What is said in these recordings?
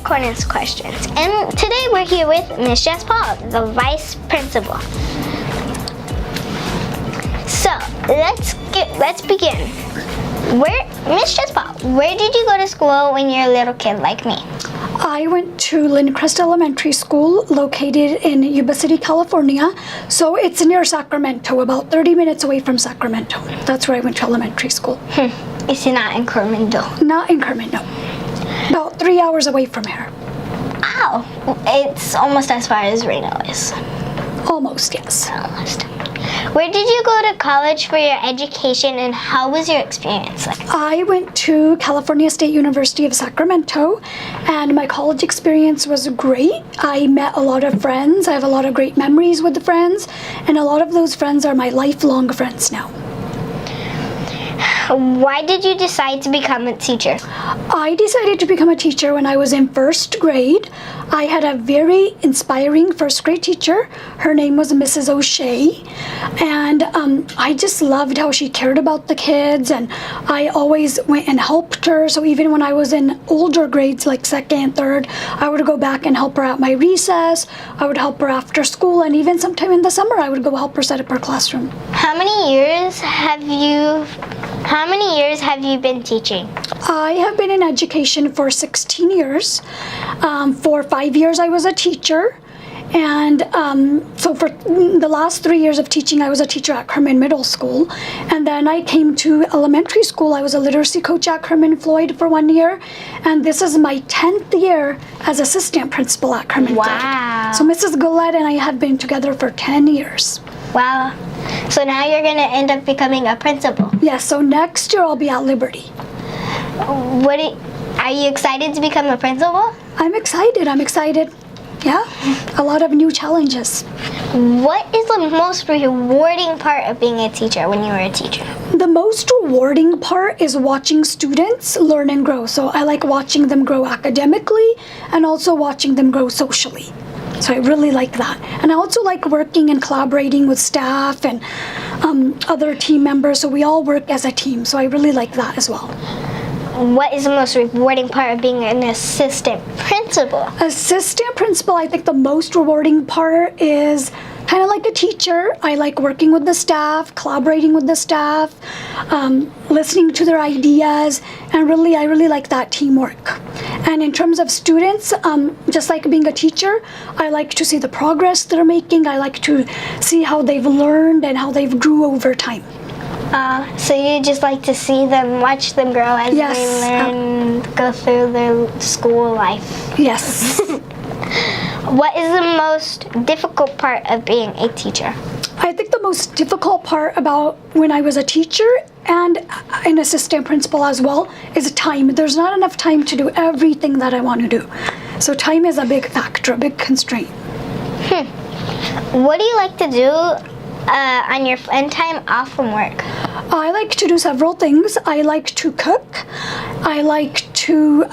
Corner's questions. And today we're here with Miss Jaspal, the Vice Principal. So, let's begin. Miss Jaspal, where did you go to school when you were a little kid like me? I went to Lindcrest Elementary School, located in Yuba City, California. So it's near Sacramento, about 30 minutes away from Sacramento. That's where I went to elementary school. It's not in Kerman-Floyd. Not in Kerman, no. About 3 hours away from here. Oh, it's almost as far as Reno is. Almost, yes. Almost. Where did you go to college for your education, and how was your experience like? I went to California State University of Sacramento, and my college experience was great. I met a lot of friends. I have a lot of great memories with the friends, and a lot of those friends are my lifelong friends now. Why did you decide to become a teacher? I decided to become a teacher when I was in first grade. I had a very inspiring first grade teacher. Her name was Mrs. O'Shea, and I just loved how she cared about the kids, and I always went and helped her. So even when I was in older grades, like second and third, I would go back and help her at my recess. I would help her after school, and even sometime in the summer, I would go help her set up her classroom. How many years have you been teaching? I have been in education for 16 years. For 5 years, I was a teacher. And so for the last 3 years of teaching, I was a teacher at Kerman Middle School. And then I came to elementary school. I was a literacy coach at Kerman-Floyd for 1 year. And this is my 10th year as assistant principal at Kerman-Floyd. Wow. So Mrs. Gillette and I have been together for 10 years. Wow. So now you're going to end up becoming a principal. Yes, so next year I'll be at Liberty. Are you excited to become a principal? I'm excited. Yeah, a lot of new challenges. What is the most rewarding part of being a teacher when you were a teacher? The most rewarding part is watching students learn and grow. So I like watching them grow academically and also watching them grow socially. So I really like that. And I also like working and collaborating with staff and other team members. So we all work as a team. So I really like that as well. What is the most rewarding part of being an assistant principal? Assistant principal, I think the most rewarding part is kind of like a teacher. I like working with the staff, collaborating with the staff, listening to their ideas, and I really like that teamwork. And in terms of students, just like being a teacher, I like to see the progress they're making. I like to see how they've learned and how they've grew over time. So you just like to see them, watch them grow as Yes. they learn, go through their school life. Yes. What is the most difficult part of being a teacher? I think the most difficult part about when I was a teacher and an assistant principal as well is time. There's not enough time to do everything that I want to do. So time is a big factor, a big constraint. What do you like to do on your fun time off from work? I like to do several things. I like to cook. I like to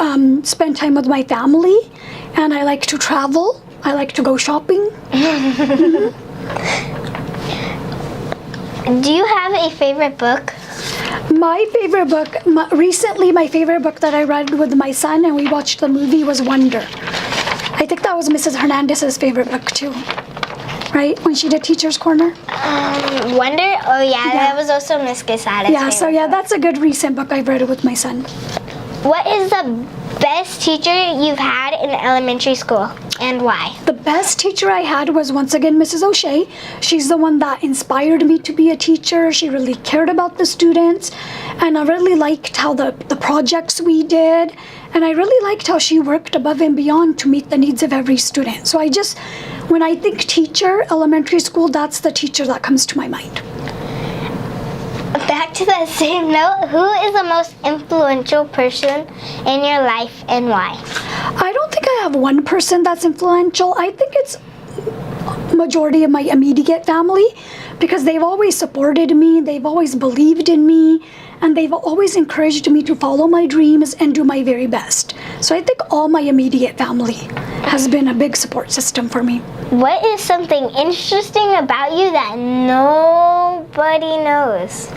spend time with my family. And I like to travel. I like to go shopping. Do you have a favorite book? My favorite book, recently my favorite book that I read with my son and we watched the movie was Wonder. I think that was Mrs. Hernandez's favorite book too. Right? When she did Teacher's Corner? Wonder? Oh yeah, that was also Miss Quesada's Yeah, so yeah, that's a good recent book I've read with my son. What is the best teacher you've had in elementary school, and why? The best teacher I had was once again Mrs. O'Shea. She's the one that inspired me to be a teacher. She really cared about the students, and I really liked how the projects we did, and I really liked how she worked above and beyond to meet the needs of every student. So when I think teacher, elementary school, that's the teacher that comes to my mind. Back to that same note, who is the most influential person in your life and why? I don't think I have one person that's influential. I think it's majority of my immediate family because they've always supported me, they've always believed in me, and they've always encouraged me to follow my dreams and do my very best. So I think all my immediate family has been a big support system for me. What is something interesting about you that nobody knows?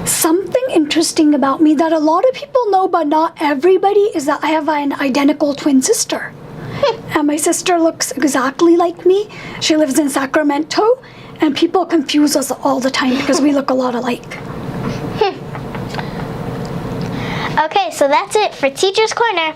Something interesting about me that a lot of people know, but not everybody, is that I have an identical twin sister. And my sister looks exactly like me. She lives in Sacramento, and people confuse us all the time because we look a lot alike. Okay, so that's it for Teacher's Corner.